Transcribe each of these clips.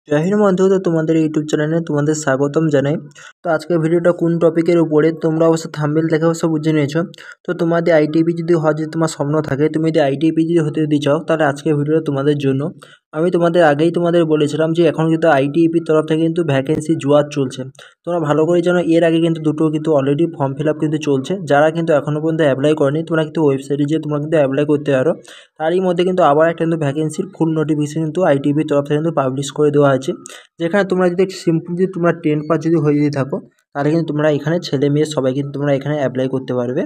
জয় হিন্দ বন্ধু, তো তোমাদের ইউটিউব চ্যানেলে তোমাদের স্বাগতম জানাই। তো আজকের ভিডিওটা কোন টপিকের উপরে তোমরা অবশ্য থাম্বনেল দেখে অবশ্য বুঝে নিয়েছো। তো তোমাদের আইটিপি যদি হয়, যদি তোমার স্বপ্ন থাকে, তুমি যদি আইটিপি যদি হতে যদি চাও, তাহলে আজকের ভিডিওটা তোমাদের জন্য। আমি তোমাদের আগেই তোমাদের বলেছিলাম যে এখন কিন্তু আইটিপির তরফ থেকে কিন্তু ভ্যাকেন্সি জোয়ার চলছে। তোমরা ভালো করে জানো, এর আগে কিন্তু দুটো কিন্তু অলরেডি ফর্ম ফিল আপ কিন্তু চলছে। যারা কিন্তু এখনও পর্যন্ত অ্যাপ্লাই করেনি, তোমরা কিন্তু ওয়েবসাইটে যেয়ে তোমরা কিন্তু অ্যাপ্লাই করতে পারো। তারই মধ্যে কিন্তু আবার একটা কিন্তু ভ্যাকেন্সির ফুল নোটিফিকেশন কিন্তু আইটিপির তরফ থেকে কিন্তু পাবলিশ করে দেওয়া হয়েছে। যেখানে তোমরা যদি সিম্পল যদি তোমরা 10 পাস যদি হয়ে যদি থাকো, তাহলে কিন্তু তোমরা এখানে ছেলে মেয়ে সবাই কিন্তু তোমরা এখানে অ্যাপ্লাই করতে পারবে।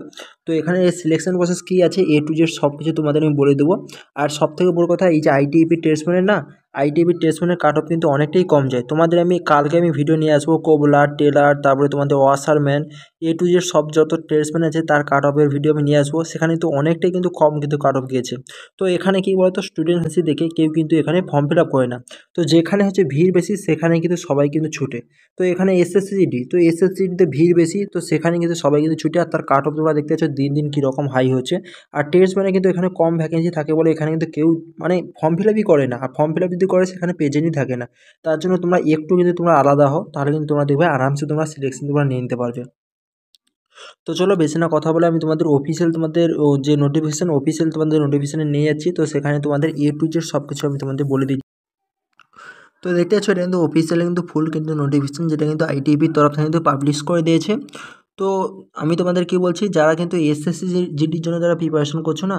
তো এখানে সিলেকশন প্রসেস কী আছে, এ টু জেড সব কিছু তোমাদের আমি বলে দেবো। আর সব থেকে বড় কথা, এই যে আইটিপি টেস্টম্যানের না, আইটিপি টেস্টম্যানের কাট অফ কিন্তু অনেকটাই কম যায়। তোমাদের আমি কালকে ভিডিও নিয়ে আসবো কোবলার, টেলার, তারপরে তোমাদের ওয়াশারম্যান, এ টু জেড সব যত টেস্টম্যান আছে তার কাট অফের ভিডিও আমি নিয়ে আসবো। সেখানে কিন্তু অনেকটাই কিন্তু কম কিন্তু কাট অফ গিয়েছে। তো এখানে কী বলতো, স্টুডেন্ট হিসেবে দেখে কেউ কিন্তু এখানে ফর্ম ফিল আপ করে না। তো যেখানে হচ্ছে ভিড় বেশি সেখানে কিন্তু সবাই কিন্তু ছুটে। তো এখানে এসএসসিজিডি, তো এসএসসিজিডিতে ভিড় বেশি, তো সেখানে কিন্তু সবাই কিন্তু ছুটে। আর তার কাট অফ তোমরা দেখতে পাচ্ছ দিন দিন কীরকম হাই হচ্ছে। আর টেস্ট মানে কিন্তু এখানে কম ভ্যাকেন্সি থাকে বলে এখানে কিন্তু কেউ মানে ফর্ম ফিল আপই করে না। আর ফর্ম ফিল আপ যদি করে সেখানে প্রেজেন্টই থাকে না। তার জন্য তোমরা একটু কিন্তু তোমরা আলাদা হও, তাহলে কিন্তু তোমরা দেখবে আরামসে তোমরা সিলেকশন তোমরা নিয়ে নিতে পারবে। তো চলো বেশি না কথা বলে আমি তোমাদের অফিসিয়াল তোমাদের যে নোটিফিকেশান, অফিসিয়াল তোমাদের নোটিফিকেশানে নিয়ে যাচ্ছি। তো সেখানে তোমাদের এ টু জেড সব কিছু আমি তোমাদের বলে দিচ্ছি। তো দেখতে পাচ্ছ, এটা কিন্তু অফিসিয়ালি কিন্তু ফুল কিন্তু নোটিফিকেশান, যেটা কিন্তু আইটিপির তরফ থেকে কিন্তু পাবলিশ করে দিয়েছে। তো আমি তোমাদের কি বলছি, যারা কিন্তু এসএসসি জিডির জন্য যারা প্রিপারেশন করছো না,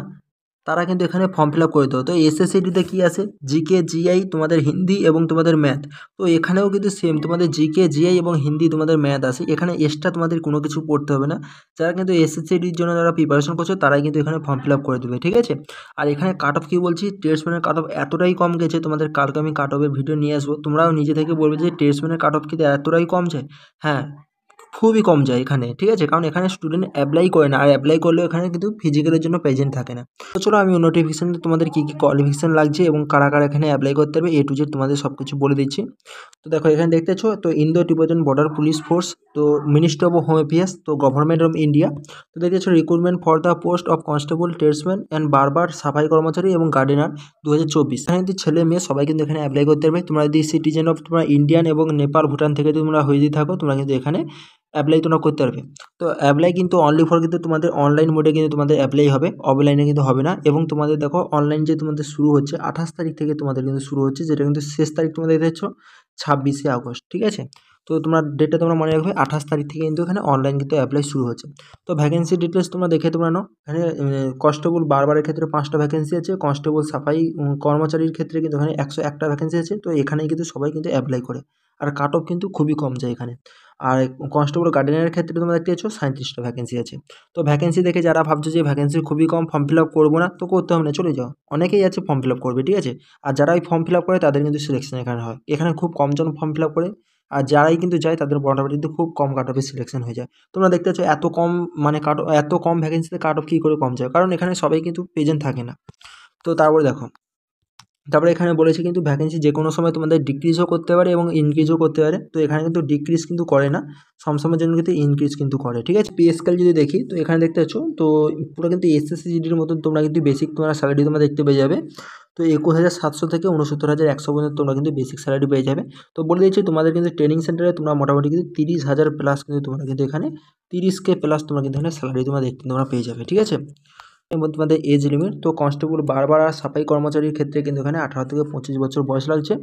তারা কিন্তু এখানে ফর্ম ফিল আপ করে দাও। তো এসএসসিডিতে কী আছে, জিকে, জিআই, তোমাদের হিন্দি এবং তোমাদের ম্যাথ। তো এখানেও কিন্তু সেম তোমাদের জিকে, জিআই এবং হিন্দি তোমাদের ম্যাথ আছে। এখানে এক্সট্রা তোমাদের কোনো কিছু পড়তে হবে না। যারা কিন্তু এসএসসিডির জন্য যারা প্রিপারেশন করছো, তারাই কিন্তু এখানে ফর্ম ফিল আপ করে দেবে, ঠিক আছে। আর এখানে কাট অফ কী বলছি, টেস্টম্যানের কাট অফ এতটাই কম গেছে, তোমাদের কালকে আমি কাট অফের ভিডিও নিয়ে আসবো। তোমরাও নিজে থেকে বলবে যে টেস্টম্যানের কাট অফ কিন্তু এতটাই কম যায়। হ্যাঁ, খুবই কম যায় এখানে, ঠিক আছে। কারণ এখানে স্টুডেন্ট অ্যাপ্লাই করে না, আর অ্যাপ্লাই করলেও এখানে কিন্তু ফিজিক্যালের জন্য প্রেজেন্ট থাকে না। তো চলো আমি নোটিফিকেশান তোমাদের কী কী কোয়ালিফিকেশান লাগছে এবং কারা কারা এখানে অ্যাপ্লাই করতে হবে, এ টু জেড তোমাদের সব কিছু বলে দিচ্ছি। তো দেখো এখানে দেখতেছো, তো Indo Tibetan border police force, তো মিনিস্ট্রি অফ হোম অ্যাফেয়ার্স, তো গভর্নমেন্ট অফ ইন্ডিয়া। তো দেখতেছো recruitment for the post of constable, tradesman and বারবার, সাফাই কর্মচারী এবং গার্ডেনার 2024। এখানে কিন্তু ছেলে মেয়ে সবাই কিন্তু এখানে অ্যাপ্লাই করতে পারবে। তোমরা যদি সিটিজেন অফ তোমরা ইন্ডিয়ান এবং নেপাল, ভুটান থেকে তোমরা হয়ে যদি থাকো, তোমরা কিন্তু এখানে অ্যাপ্লাই তোমরা করতে পারবে। তো অ্যাপ্লাই কিন্তু অনলি ফর কিন্তু তোমাদের অনলাইন মোডে কিন্তু তোমাদের অ্যাপ্লাই হবে, অফলাইনে কিন্তু হবে না। এবং তোমাদের দেখো অনলাইন যে তোমাদের শুরু হচ্ছে 28 তারিখ থেকে তোমাদের কিন্তু শুরু হচ্ছে, যেটা কিন্তু শেষ তারিখ তোমাদের দেখছো 26শে আগস্ট, ঠিক আছে। তো তোমার ডেটটা তোমরা মনে রাখবে, 28 তারিখ থেকে কিন্তু এখানে অনলাইন কিন্তু অ্যাপ্লাই শুরু হচ্ছে। তো ভ্যাকেন্সি ডিটেলস তোমরা দেখে তোমরা নাও। এখানে কনস্টেবল বারবারের ক্ষেত্রে 5টা ভ্যাকেন্সি আছে, কনস্টেবল সাফাই কর্মচারীর ক্ষেত্রে কিন্তু এখানে 101টা ভ্যাকেন্সি আছে। তো এখানেই কিন্তু সবাই কিন্তু অ্যাপ্লাই করে। আর কাট অফ কিন্তু খুবই কম যায় এখানে। আর কনস্টেবল গার্ডেনের ক্ষেত্রে তোমরা দেখতে পাচ্ছ 37টা ভ্যাকেন্সি আছে। তো ভ্যাকেন্সি দেখে যারা ভাবছো যে ভ্যাকেন্সি খুবই কম, ফর্ম ফিল আপ করবো না, তো করতে হবে না, চলে যাও। অনেকেই আছে ফর্ম ফিল আপ করবে, ঠিক আছে। আর যারা এই ফর্ম ফিল আপ করে তাদের কিন্তু সিলেকশন এখানে হয়। এখানে খুব কমজন ফর্ম ফিল আপ করে, আর যারাই কিন্তু যায় তাদের মোটামুটি কিন্তু খুব কম কাট অফে সিলেকশন হয়ে যায়। তোমরা দেখতে পাচ্ছ এত কম মানে এত কম ভ্যাকেন্সিতে কাট অফ কী করে কম যায়, কারণ এখানে সবাই কিন্তু প্রেজেন্ট থাকে না। তো তারপরে দেখো, তারপরে এখানে বলেছে কিন্তু ভ্যাকেন্সি যে কোনো সময় তোমাদের ডিক্রিজও করতে পারে এবং ইনক্রিজও করতে পারে। তো এখানে কিন্তু ডিক্রিজ কিন্তু করে না, সবসময়ের জন্য কিন্তু ইনক্রিজ কিন্তু করে, ঠিক আছে। পে স্কেল যদি দেখি, তো এখানে দেখতে পাচ্ছ, তো পুরো কিন্তু এসএসসি জিডির মতন তোমরা কিন্তু বেসিক তোমরা স্যালারি তোমরা দেখতে পেয়ে যাবে। তো 21,700 থেকে 69,100 পর্যন্ত তোমরা কিন্তু বেসিক স্যালারি পেয়ে যাবে। তো বলে দিচ্ছি, তোমাদের কিন্তু ট্রেনিং সেন্টারে তোমরা মোটামুটি কিন্তু 30,000 প্লাস কিন্তু তোমরা কিন্তু এখানে 30K প্লাস তোমরা কিন্তু এখানে স্যালারি তোমরা দেখতে তোমরা পেয়ে যাবে, ঠিক আছে। এবং তোমাদের এজ লিমিট, তো কনস্টেবল বারবার আর সাফাই কর্মচারীর ক্ষেত্রে কিন্তু এখানে 18 থেকে 25 বছর বয়স লাগছে।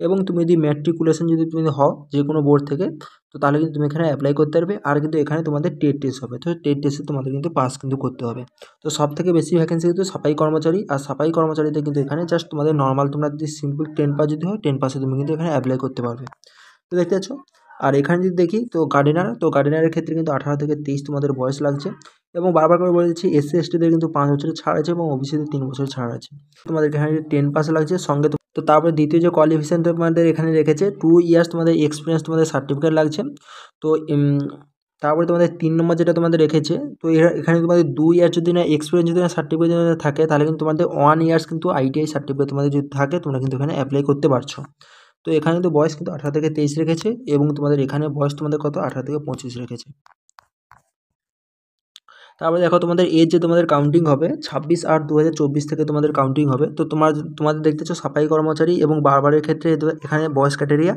এবং তুমি যদি ম্যাট্রিকুলেশন যদি তুমি হও যে কোনো বোর্ড থেকে, তো তাহলে কিন্তু তুমি এখানে অ্যাপ্লাই করতে পারবে। আর কিন্তু এখানে তোমাদের টেট টেস্ট হবে, তো টেট টেস্টে তোমাদের কিন্তু পাস কিন্তু করতে হবে। তো সব থেকে বেশি ভ্যাকেন্সি কিন্তু সাফাই কর্মচারী, আর সাফাই কর্মচারীতে কিন্তু এখানে জাস্ট তোমাদের নর্মাল তোমরা যদি সিম্পল 10 পাস যদি হয়, 10 পাসে তুমি কিন্তু এখানে অ্যাপ্লাই করতে পারবে। তো দেখতে পাচ্ছ। আর এখানে যদি দেখি, তো গার্ডেনার, তো গার্ডেনারের ক্ষেত্রে কিন্তু 18 থেকে 23 তোমাদের বয়স লাগছে। এবং বারবার করে বলে দিচ্ছি, এসসি এসটিদের কিন্তু 5 বছরের ছাড় আছে এবং ওবিসিদের 3 বছরের ছাড় আছে। তোমাদের এখানে 10 পাস লাগছে সঙ্গে। তো তারপরে দ্বিতীয় যে কোয়ালিফিকেশন তোমাদের এখানে রেখেছে 2 ইয়ার্স তোমাদের এক্সপিরিয়েন্স তোমাদের সার্টিফিকেট লাগছে। তো তারপরে তোমাদের 3 নম্বর যেটা তোমাদের রেখেছে, তো এখানে তোমাদের 2 ইয়ার যদি না এক্সপিরিয়েন্স যদি না সার্টিফিকেট যদি থাকে, তাহলে কিন্তু তোমাদের 1 ইয়ার্স কিন্তু আইটিআই সার্টিফিকেট তোমাদের যদি থাকে, তোমরা কিন্তু এখানে অ্যাপ্লাই করতে পারছো। তো এখানে কিন্তু বয়স কিন্তু 18 থেকে 23 রেখেছে, এবং তোমাদের এখানে বয়স তোমাদের কত 18 থেকে 25 রেখেছে। তারপরে দেখো তোমাদের এজ যে তোমাদের কাউন্টিং হবে 26/8/2024 থেকে তোমাদের কাউন্টিং হবে। তো তোমাদের দেখতেছো সাফাই কর্মচারী এবং বারবারের ক্ষেত্রে এখানে বয়স ক্যাটেরিয়া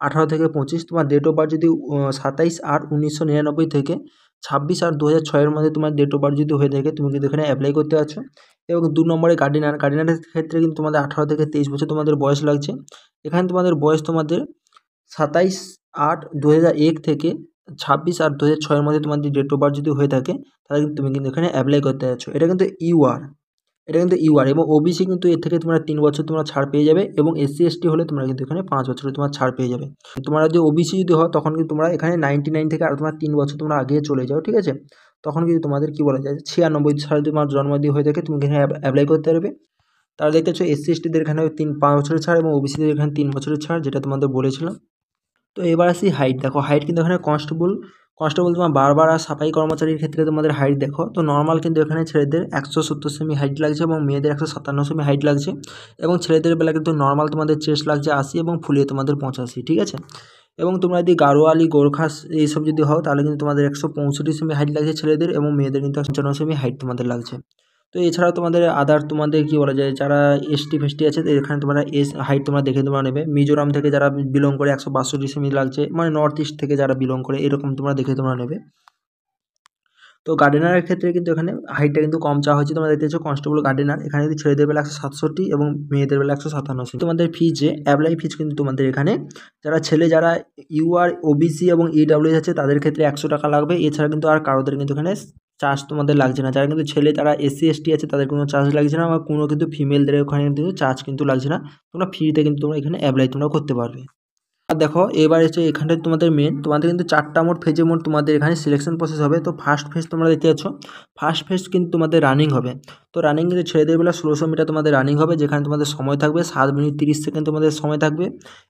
18 থেকে 25। তোমার ডেট অফ বার্থ যদি 27/8/1999 থেকে 26/8/2006 মধ্যে তোমার ডেট অফ বার্থ যদি হয়ে থাকে তুমি কিন্তু এখানে অ্যাপ্লাই করতে পারছো। এবং 2 নম্বরে গার্ডিয়ানের ক্ষেত্রে কিন্তু তোমাদের 18 থেকে 23 বছর তোমাদের বয়স লাগছে। এখানে তোমাদের বয়স তোমাদের 27/8/2001 থেকে 26/8/2006 মধ্যে তোমাদের ডেট অফ বার্থ যদি হয়ে থাকে তাহলে কিন্তু তুমি কিন্তু এখানে অ্যাপ্লাই করতে যাচ্ছ। এটা কিন্তু ইউআর এবং ওবিসি কিন্তু এর থেকে তোমরা 3 বছর তোমরা ছাড় পেয়ে যাবে এবং SC/ST হলে তোমরা কিন্তু এখানে 5 বছরের তোমার ছাড় পেয়ে যাবে। তোমরা যদি ওবিসি যদি হও তখন কিন্তু তোমরা এখানে 99 থেকে আর তোমরা 3 বছর তোমরা আগে চলে যাও, ঠিক আছে। তখন কিন্তু তোমাদের কী বলা যায় 96 সালে তোমার জন্মদিন হয়ে থাকে তুমি এখানে অ্যাপ্লাই করতে পারবে। তাহলে দেখতেছো SC/STদের এখানে 5 বছরের ছাড় এবং ওবিসিদের এখানে 3 বছরের ছাড়, যেটা তোমাদের বলেছিলাম। তো এবার আসি হাইট। দেখো হাইট কিন্তু এখানে কনস্টেবল তোমার বারবার আর সাফাই কর্মচারীর ক্ষেত্রে তোমাদের হাইট দেখো তো নর্মাল কিন্তু এখানে ছেলেদের 170 সেমি হাইট লাগছে এবং মেয়েদের 157 সেমি হাইট লাগছে। এবং ছেলেদের বেলা কিন্তু নর্মাল তোমাদের চেস্ট লাগছে 80 এবং ফুলিয়ে তোমাদের 85, ঠিক আছে। এবং তোমরা যদি গাড়োয়ালি গোরখাস এইসব যদি হও তাহলে কিন্তু তোমাদের 165 সেমি হাইট লাগছে ছেলেদের এবং মেয়েদের কিন্তু 55 সেমি হাইট তোমাদের লাগছে। তো এছাড়াও তোমাদের আদার তোমাদের কী বলা যায় যারা ST/FST আছে এখানে তোমরা হাইট তোমরা দেখে তোমরা নেবে। মিজোরাম থেকে যারা বিলং করে 162 সেমি লাগছে, মানে নর্থ ইস্ট থেকে যারা বিলং করে এরকম তোমরা দেখে তোমরা নেবে। তো গার্ডেনারের ক্ষেত্রে কিন্তু এখানে হাইটটা কিন্তু কম চাওয়া হয়েছে। তোমরা দেখতেছো কনস্টেবল গার্ডেনার এখানে কিন্তু ছেলেদের বেলা 167 এবং মেয়েদের বেলা 157। তোমাদের ফিজ যে অ্যাপ্লাই ফিজ কিন্তু তোমাদের এখানে যারা ইউআর ওবিসি এবং EWS আছে তাদের ক্ষেত্রে 100 টাকা লাগবে। এছাড়া কিন্তু আর কারোদের কিন্তু এখানে চার্জ তোমাদের লাগছে না। যারা কিন্তু ছেলে যারা SC/ST আছে তাদের কোনো চার্জ লাগছে না, বা কোনো কিন্তু ফিমেলদের ওখানে কিন্তু চার্জ কিন্তু লাগছে না। তোমরা ফ্রিতে কিন্তু তোমরা এখানে অ্যাপ্লাই তোমরা করতে পারবে। আর দেখো এবার হচ্ছে এখানটায় তোমাদের তোমাদের কিন্তু 4টা মোট ফেজে মোট তোমাদের এখানে সিলেকশন প্রসেস হবে। তো ফার্স্ট ফেজ তোমরা দেখতে পাচ্ছ, ফার্স্ট ফেজ কিন্তু তোমাদের রানিং হবে। তো রানিং কিন্তু ছেলেদের বেলা 1600 মিটার তোমাদের রানিং হবে, যেখানে তোমাদের সময় থাকবে 7 মিনিট 30 সেকেন্ড তোমাদের সময় থাকবে।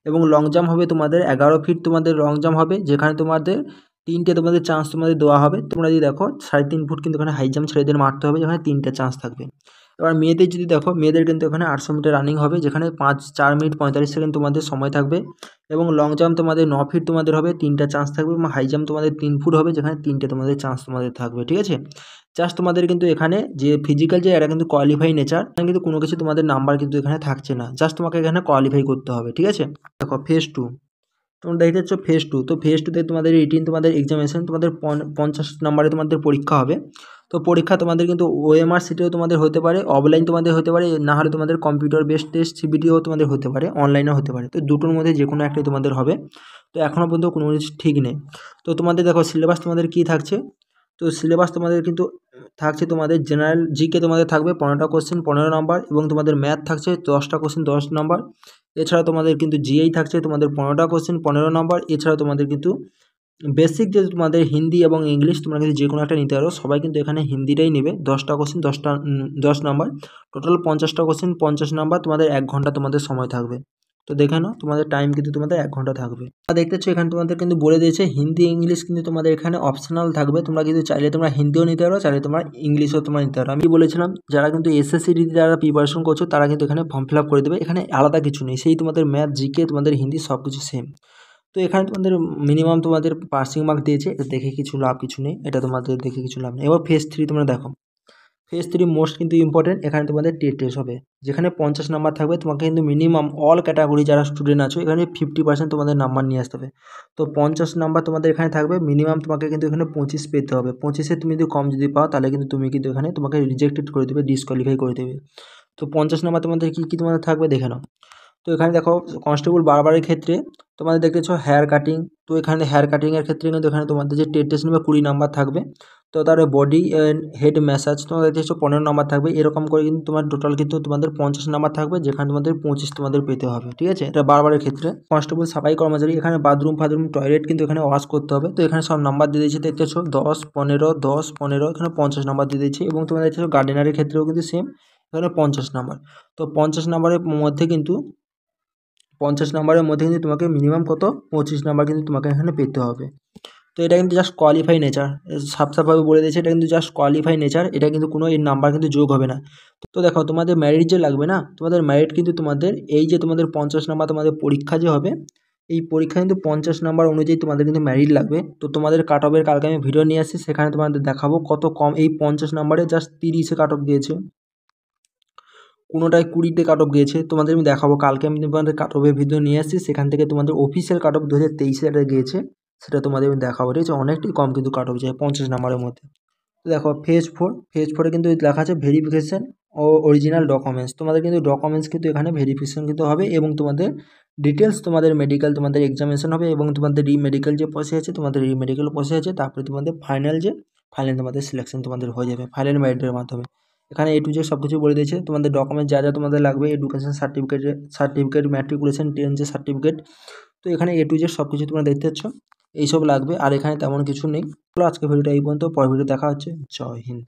এবং লং জাম্প হবে তোমাদের 11 ফিট তোমাদের লং জাম্প হবে, যেখানে তোমাদের 3টে তোমাদের চান্স তোমাদের দেওয়া হবে। তোমরা যদি দেখো 3.5 ফুট কিন্তু এখানে হাই জাম্প ছেলেদের মারতে হবে, যেখানে 3টে চান্স থাকবে। এবার মেয়েদের যদি দেখো মেয়েদের কিন্তু এখানে 800 মিটার রানিং হবে, যেখানে 4 মিনিট 45 সেকেন্ড তোমাদের সময় থাকবে। এবং লং জাম্প তোমাদের 9 ফিট তোমাদের হবে, 3টা চান্স থাকবে। এবং হাই জাম্প তোমাদের 3 ফুট হবে, যেখানে 3টে তোমাদের চান্স তোমাদের থাকবে, ঠিক আছে। জাস্ট তোমাদের কিন্তু এখানে যে ফিজিক্যাল যে এটা কিন্তু কোয়ালিফাই নেচার, এখানে কিন্তু কোনো কিছু তোমাদের নাম্বার কিন্তু এখানে থাকছে না, জাস্ট তোমাকে এখানে কোয়ালিফাই করতে হবে, ঠিক আছে। দেখো ফেজ 2 তোমরা দেখতে পাচ্ছ ফেজ 2। তো ফেজ 2তে তোমাদের তোমাদের এক্সামিনেশন তোমাদের 50 নম্বরে তোমাদের পরীক্ষা হবে। তো পরীক্ষা তোমাদের কিন্তু OMR সিটেও তোমাদের হতে পারে, অফলাইন তোমাদের হতে পারে, না হলে তোমাদের কম্পিউটার বেসড টেস্ট CBTও তোমাদের হতে পারে, অনলাইনেও হতে পারে। তো দুটোর মধ্যে যে কোনো একটাই তোমাদের হবে। তো এখনও পর্যন্ত কোনো কিছু ঠিক নেই। তো তোমাদের দেখো সিলেবাস তোমাদের কী থাকছে। তো সিলেবাস তোমাদের কিন্তু থাকছে তোমাদের জেনারেল জিকে তোমাদের থাকবে 15টা কোশ্চেন 15 নম্বর, এবং তোমাদের ম্যাথ থাকছে 10টা কোশ্চেন 10 নম্বর। এছাড়া তোমাদের কিন্তু জিআই থাকছে তোমাদের 15টা কোশ্চেন 15 নম্বর। এছাড়া তোমাদের কিন্তু বেসিক যে তোমাদের হিন্দি এবং ইংলিশ তোমরা কিন্তু যে কোনো একটা নিতে পারো, সবাই কিন্তু এখানে হিন্দিটাই নেবে। 10টা কোশ্চেন 10 নম্বর, টোটাল 50টা কোশ্চেন 50 নম্বর, তোমাদের 1 ঘন্টা তোমাদের সময় থাকবে। তো দেখে নাও তোমাদের টাইম কিন্তু তোমাদের 1 ঘন্টা থাকবে। আর দেখতেছো এখানে তোমাদের কিন্তু বলে দিয়েছে হিন্দি ইংলিশ কিন্তু তোমাদের এখানে অপশনাল থাকবে। তোমরা কিন্তু চাইলে তোমরা হিন্দিও নিতে পারো, চাইলে তোমরা ইংলিশও তোমরা নিতে পারো। আমি বলেছিলাম যারা কিন্তু SSC যারা প্রিপারেশন করছো তারা কিন্তু এখানে ফর্ম ফিল আপ করে দেবে। এখানে আলাদা কিছু নেই, সেই তোমাদের ম্যাথ জিকে তোমাদের হিন্দি সব কিছু সেম। তো এখানে তোমাদের মিনিমাম তোমাদের পাসিং মার্ক দিয়েছে, দেখে কিছু লাভ কিছু নেই, এটা তোমাদের দেখে কিছু লাভ নেই। এবার ফেজ 3 তোমরা দেখো, ফেজ 3 মোস্ট কিন্তু ইম্পর্টেন্ট। এখানে তোমাদের টেস্ট হবে, যেখানে 50 নাম্বার থাকবে। তোমাকে কিন্তু মিনিমাম অল ক্যাটাগরি যারা স্টুডেন্ট আছো এখানে 50% তোমাদের নাম্বার নিয়ে আসতে হবে। তো 50 নাম্বার তোমাদের এখানে থাকবে, মিনিমাম তোমাকে কিন্তু এখানে 25 পেতে হবে। 25-এ তুমি যদি কম যদি পাও তাহলে কিন্তু তুমি কিন্তু এখানে তোমাকে রিজেক্টেড করে দেবে, ডিসকোয়ালিফাই করে দেবে। তো 50 নাম্বার তোমাদের কী তোমাদের থাকবে দেখে নাও। তো এখানে দেখো কনস্টেবল বারবারের ক্ষেত্রে তোমাদের দেখতেছো হেয়ার কাটিং। তো এখানে হেয়ার কাটিংয়ের ক্ষেত্রে কিন্তু এখানে তোমাদের যে টেস্ট নেবে 20 নাম্বার থাকবে। তো তার বডি হেড ম্যাসাজ তোমরা দেখতেছো 15 নাম্বার থাকবে। এরকম করে কিন্তু তোমার টোটাল কিন্তু তোমাদের 50 নাম্বার থাকবে, যেখানে তোমাদের 25 তোমাদের পেতে হবে, ঠিক আছে। এটা বারবারের ক্ষেত্রে কনস্টেবল সাফাই কর্মচারী এখানে বাথরুম টয়লেট কিন্তু এখানে ওয়াশ করতে হবে। তো এখানে সব নাম্বার দিয়ে দিয়েছে দেখতেছো 10 15 10 15, এখানে 50 নাম্বার দিয়ে দিয়েছে। এবং তোমরা দেখতেছো গার্ডেনারের ক্ষেত্রেও কিন্তু সেম, এখানে 50 নাম্বার। তো 50 নাম্বারের মধ্যে কিন্তু 50 নাম্বারের মধ্যে কিন্তু তোমাকে মিনিমাম কত 25 নাম্বার কিন্তু তোমাকে এখানে পেতে হবে। তো এটা কিন্তু জাস্ট কোয়ালিফাই নেচার, সাফভাবে বলে দিয়েছে, এটা কিন্তু জাস্ট কোয়ালিফাই নেচার, এটা কিন্তু কোনো এর নাম্বার কিন্তু যোগ হবে না। তো দেখো তোমাদের ম্যারিট যে লাগবে না, তোমাদের ম্যারিট কিন্তু তোমাদের এই যে তোমাদের 50 নাম্বার তোমাদের পরীক্ষা যে হবে, এই পরীক্ষা কিন্তু 50 নাম্বার অনুযায়ী তোমাদের কিন্তু মেরিট লাগবে। তো তোমাদের কাট অফের কালকে আমি ভিডিও নিয়ে আসছি, সেখানে তোমাদের দেখাবো কত কম। এই 50 নাম্বারে জাস্ট 30-এ কাট অফ গিয়েছে, কোনোটায় 20-তে কাট অফ গিয়েছে। তোমাদের আমি দেখাবো, কালকে আমি তোমাদের কাট অফের ভিডিও নিয়ে আসছি, সেখান থেকে তোমাদের অফিসিয়াল কাট অফ 2023-এ গিয়েছে, সেটা তোমাদের আমি দেখাবো। ঠিক আছে, অনেকটাই কম কিন্তু কাট অফ যায় 50 নাম্বারের মধ্যে। তো দেখো ফেজ 4 কিন্তু লেখা আছে ভেরিফিকেশান ও অরিজিনাল ডকুমেন্টস। তোমাদের কিন্তু ডকুমেন্টস কিন্তু এখানে ভেরিফিকেশান কিন্তু হবে, এবং তোমাদের ডিটেলস, তোমাদের মেডিকেল, তোমাদের এক্সামিনেশন হবে, এবং তোমাদের মেডিকেল যে প্রসেস আছে, তোমাদের মেডিকেল প্রসেস আছে, তারপরে তোমাদের ফাইনাল তোমাদের সিলেকশন তোমাদের হয়ে যাবে ফাইনাল মেরিটের মাধ্যমে। এখানে A to Z সব কিছু বলে দিয়েছে। তোমাদের ডকুমেন্টস যা যা তোমাদের লাগবে, এডুকেশন সার্টিফিকেট, ম্যাট্রিকুলেশন 10 যে সার্টিফিকেট, তো এখানে A to Z সব কিছু তোমরা দেখতে পাচ্ছ, এইসব লাগবে। আর এখানে তেমন কিছু নেই। চলো আজকে ভিডিওটা এই পর্যন্ত, পরের ভিডিও দেখা হচ্ছে। জয় হিন্দ।